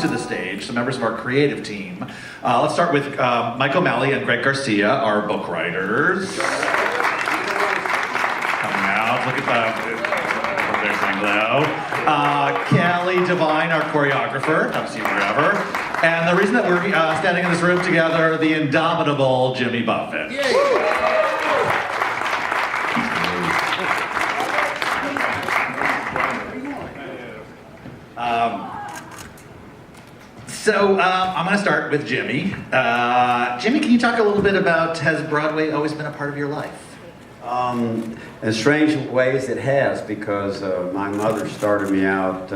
to the stage some members of our creative team. Let's start with Mike O'Malley and Greg Garcia, our book writers. Coming out, look at their thing though. Kelly DEVINE, our choreographer, haven't seen forever. And the reason that we're standing in this room together, the indomitable Jimmy Buffett. So I'm going to start with Jimmy. Jimmy, can you talk a little bit about, has Broadway always been a part of your life? In strange ways it has, because my mother started me out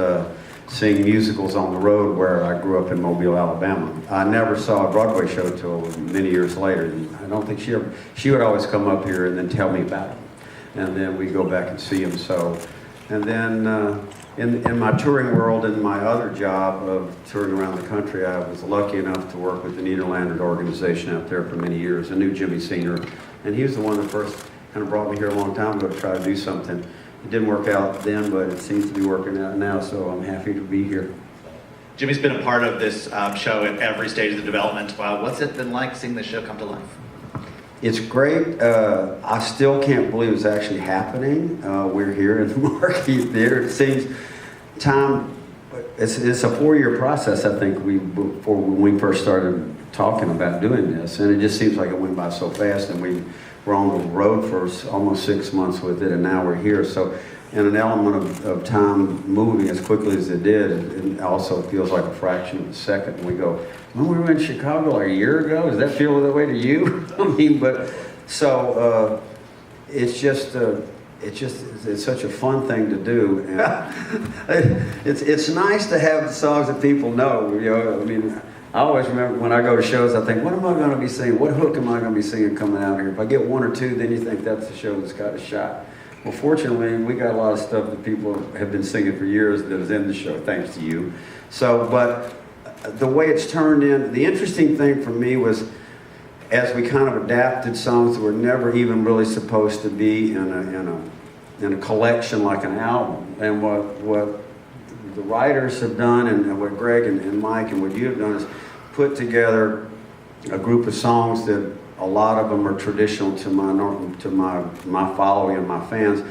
seeing musicals on the road where I grew up in Mobile, Alabama. I never saw a Broadway show till many years later. I don't think she would always come up here and then tell me about them. And then we'd go back and see them. So, and then in my touring world, in my other job of touring around the country, I was lucky enough to work with the Nederlander organization out there for many years. I knew Jimmy Senior, and he was the one that first kind of brought me here a long time ago to try to do something. It didn't work out then, but it seems to be working out now, so I'm happy to be here. Jimmy's been a part of this show at every stage of the development. What's it been like seeing this show come to life? It's great. I still can't believe it's actually happening. We're here in the Marquee Theater. It seems time, it's a 4-year process, I think, before when we first started talking about doing this, and it just seems like it went by so fast, and we were on the road for almost 6 months with it, and now we're here. So, in an element of time moving as quickly as it did, it also feels like a fraction of a second. And we go, when we were in Chicago like a year ago, does that feel that way to you? I mean, but so it's such a fun thing to do, and it's nice to have the songs that people know. You know, I mean, I always remember when I go to shows, I think, what am I going to be singing? What hook am I going to be singing coming out here? If I get 1 or 2, then you think that's the show that's got a shot. Well, fortunately, we got a lot of stuff that people have been singing for years that is in the show, thanks to you. So, but the way it's turned in, the interesting thing for me was, as we kind of adapted songs that were never even really supposed to be in a collection like an album, and what the writers have done, and what Greg and Mike and what you have done, is put together a group of songs that a lot of them are traditional to my following and my fans,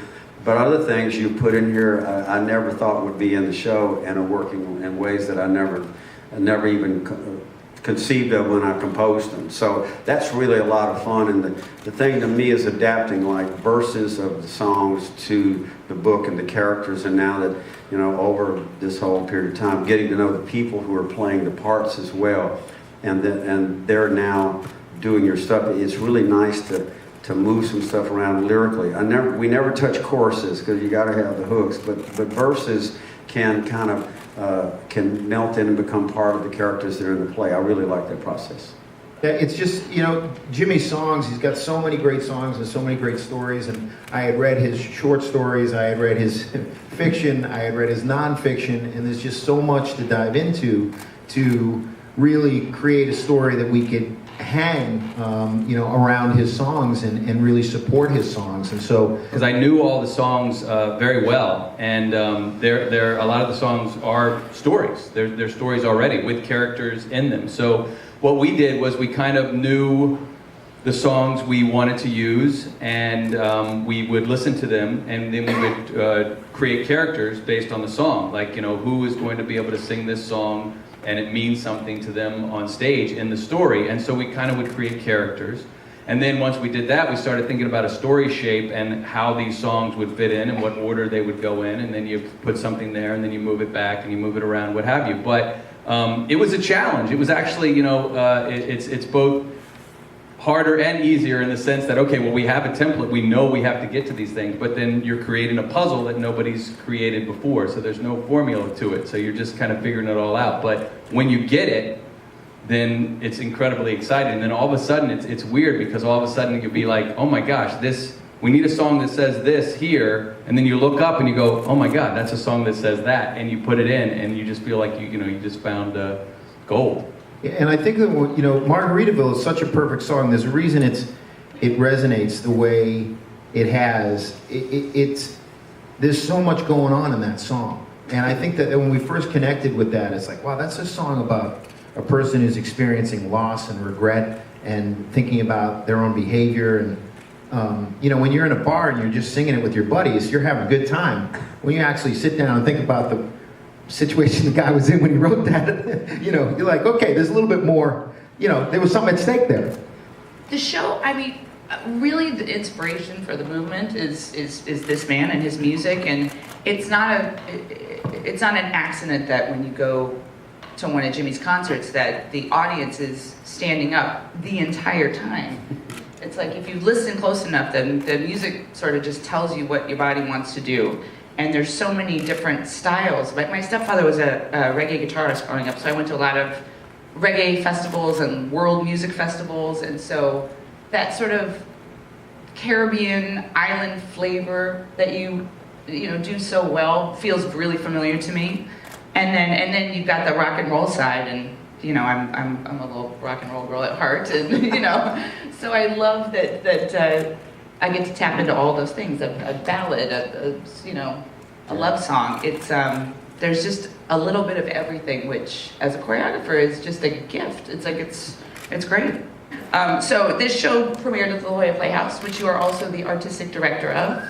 but other things you put in here I never thought would be in the show and are working in ways that I never even conceived of when I composed them. So that's really a lot of fun, and the thing to me is adapting like verses of the songs to the book and the characters, and now that, you know, over this whole period of time, getting to know the people who are playing the parts as well, and they're now doing your stuff. It's really nice to move some stuff around lyrically. We never touch choruses because you got to have the hooks, but verses can kind of can melt in and become part of the characters that are in the play. I really like that process. Yeah, it's just, you know, Jimmy's songs, he's got so many great songs and so many great stories, and I had read his short stories, I had read his fiction, I had read his nonfiction, and there's just so much to dive into to really create a story that we could hang, you know, around his songs and really support his songs. And so, because I knew all the songs very well, and a lot of the songs are stories. They're stories already with characters in them. So what we did was we kind of knew the songs we wanted to use, and we would listen to them, and then we would create characters based on the song. Like, you know, who is going to be able to sing this song, and it means something to them on stage in the story. And so we kind of would create characters. And then once we did that, we started thinking about a story shape and how these songs would fit in and what order they would go in. And then you put something there, and then you move it back, and you move it around, what have you. But it was a challenge. It was actually, you know, it's both harder and easier in the sense that, okay, well, we have a template, we know we have to get to these things, but then you're creating a puzzle that nobody's created before, so there's no formula to it, so you're just kind of figuring it all out. But when you get it, then it's incredibly exciting. And then all of a sudden, it's weird, because all of a sudden you'll be like, oh my gosh, we need a song that says this here, and then you look up and you go, oh my God, that's a song that says that, and you put it in, and you just feel like you just found gold. and I think that, you know, Margaritaville is such a perfect song. There's a reason it resonates the way it has. There's so much going on in that song. And I think that when we first connected with that, it's like, wow, that's a song about a person who's experiencing loss and regret and thinking about their own behavior. And, you know, when you're in a bar and you're just singing it with your buddies, you're having a good time. When you actually sit down and think about the situation the guy was in when he wrote that, you know, you're like, okay, there's a little bit more, you know, there was something at stake there. The show, I mean, really the inspiration for the movement is this man and his music, and it's not an accident that when you go to one of Jimmy's concerts that the audience is standing up the entire time. It's like if you listen close enough, then the music sort of just tells you what your body wants to do. And there's so many different styles. My stepfather was a reggae guitarist growing up, so I went to a lot of reggae festivals and world music festivals, and so that sort of Caribbean island flavor that you do so well feels really familiar to me. And then you've got the rock and roll side, and you know I'm a little rock and roll girl at heart, and you know, so I love that I get to tap into all those things. A ballad, a love song. It's there's just a little bit of everything, which as a choreographer is just a gift. It's like it's great. So this show premiered at the La Jolla Playhouse, which you are also the artistic director of.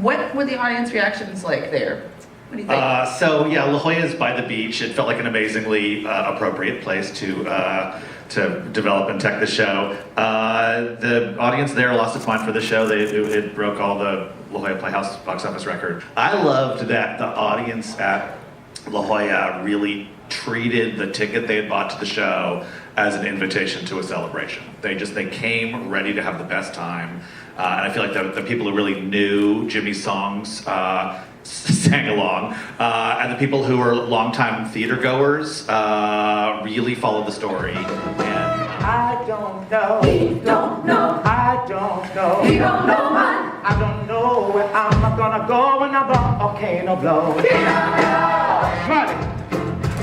What were the audience reactions like there? What do you think? So yeah, La Jolla is by the beach. It felt like an amazingly appropriate place to develop and tech the show. The audience there lost its mind for the show. It broke all the La Jolla Playhouse box office record. I loved that the audience at La Jolla really treated the ticket they had bought to the show as an invitation to a celebration. They came ready to have the best time. And I feel like the people who really knew Jimmy's songs sang along. And the people who were longtime theater goers really followed the story. I don't know. We don't know. I don't know. We don't know, man. I don't know where I'm gonna go when a volcano blows. We don't know. Marty,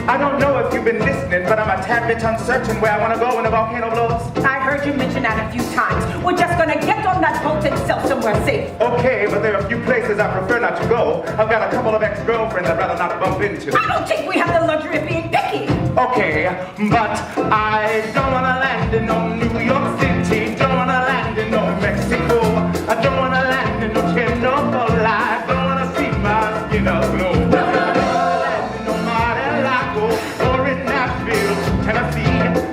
I don't know if you've been listening, but I'm a tad bit uncertain where I wanna go when a volcano blows. I heard you mention that a few times. We're just gonna get on that boat and sail somewhere safe. Okay, but there are a few places I prefer not to go. I've got a couple of ex-girlfriends I'd rather not bump into. I don't think we have the luxury of being picky. Okay, but I don't wanna land in no New York City. Don't wanna land in no Mexico. I don't wanna land in no Chernobyl. I don't wanna see my skin glow. Tennessee.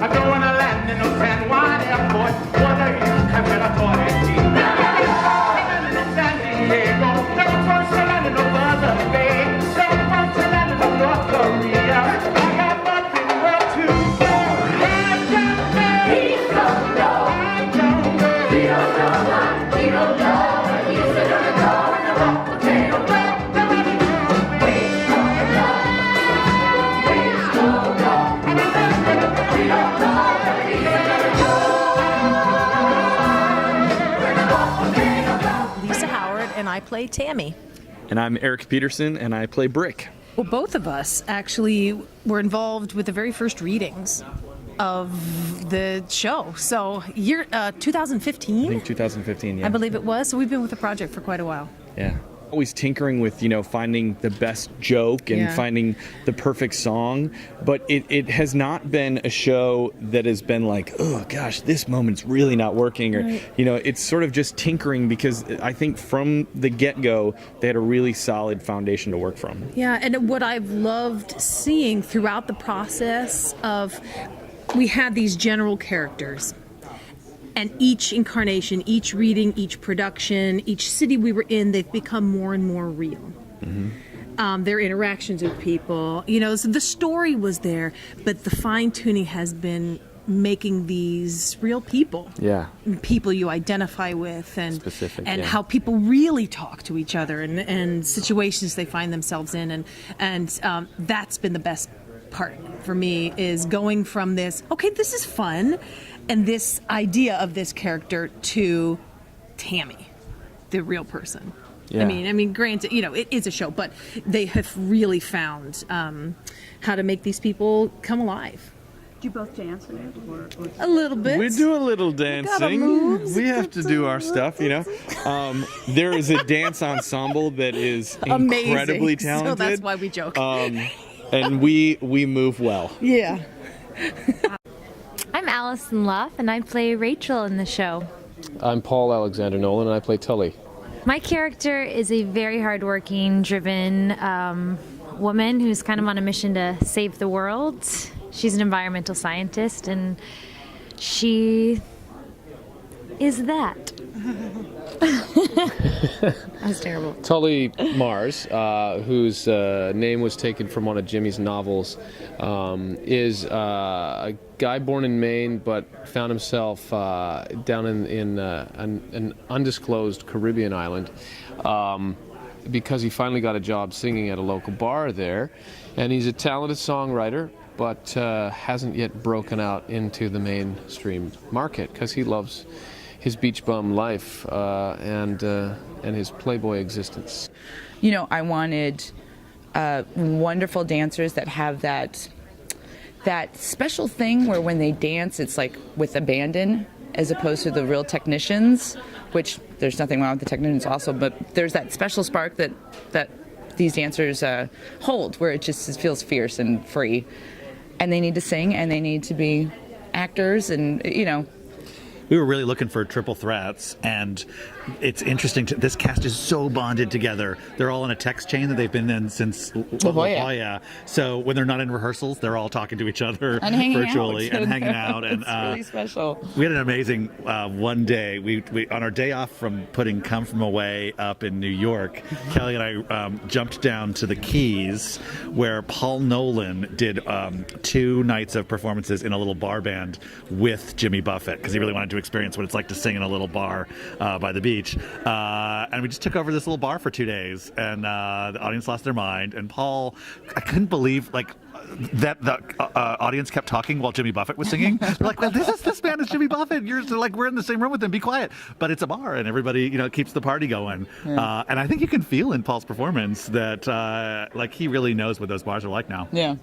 I don't want to land in no San Juan Airport. What are you having a authority? Land in San Diego. Don't want to land in no Buzzer Bay. Don't want to land in no North Korea. I got nothing left to go. I don't know. We don't know. I don't know. We don't know, man. We don't know. We sit on the door and the volcano blows. We don't know. We don't know. We don't know where he's gonna go. When the volcano blows. Lisa Howard, and I play Tammy. And I'm Eric Peterson, and I play Brick. Well, both of us actually were involved with the very first readings of the show. So, year 2015? I think 2015, yeah. I believe it was. So we've been with the project for quite a while. Yeah. Always tinkering with, finding the best joke and finding the perfect song. But it has not been a show that has been like, oh gosh, this moment's really not working. Or, it's sort of just tinkering because I think from the get-go, they had a really solid foundation to work from. Yeah, and what I've loved seeing throughout the process of, we had these general characters. And each incarnation, each reading, each production, each city we were in, they've become more and more real. Mm-hmm. Their interactions with people, so the story was there, but the fine-tuning has been making these real people. Yeah. People you identify with, and specific, and how people really talk to each other, and situations they find themselves in, and that's been the best part for me, is going from this, okay, this is fun, and this idea of this character to Tammy, the real person. Yeah. I mean, granted, it is a show, but they have really found how to make these people come alive. you both dance in it? Or A little bit. We do a little dancing. moves. We have to do our stuff, you know. There is a dance ensemble that is Amazing. incredibly talented. So that's why we joke. And we move well. Yeah. I'm Allison Luff, and I play Rachel in the show. I'm Paul Alexander Nolan, and I play Tully. My character is a very hardworking, driven woman who's kind of on a mission to save the world. She's an environmental scientist, and she is that. That was terrible. Tully Mars, whose name was taken from one of Jimmy's novels, is a guy born in Maine but found himself down in an undisclosed Caribbean island because he finally got a job singing at a local bar there. And he's a talented songwriter, but hasn't yet broken out into the mainstream market because he loves his beach bum life and his playboy existence. You know, I wanted wonderful dancers that have that special thing where when they dance, it's like with abandon, as opposed to the real technicians, which there's nothing wrong with the technicians also, but there's that special spark that these dancers hold, where it just feels fierce and free. And they need to sing, and they need to be actors, and, you know. We were really looking for triple threats, and it's interesting. This cast is so bonded together. They're all in a text chain that they've been in since La Jolla. So when they're not in rehearsals, they're all talking to each other and virtually and hanging out. And it's really special. We had an amazing one day. We on our day off from putting Come From Away up in New York, Kelly and I jumped down to the Keys, where Paul Nolan did 2 nights of performances in a little bar band with Jimmy Buffett, because he really wanted to experience what it's like to sing in a little bar by the beach. And we just took over this little bar for 2 days, and the audience lost their mind. And Paul, I couldn't believe that the audience kept talking while Jimmy Buffett was singing. They're like, well, this man is Jimmy Buffett. You're like, we're in the same room with him. Be quiet. But it's a bar, and everybody, keeps the party going. Yeah. And I think you can feel in Paul's performance that he really knows what those bars are like now. Yeah.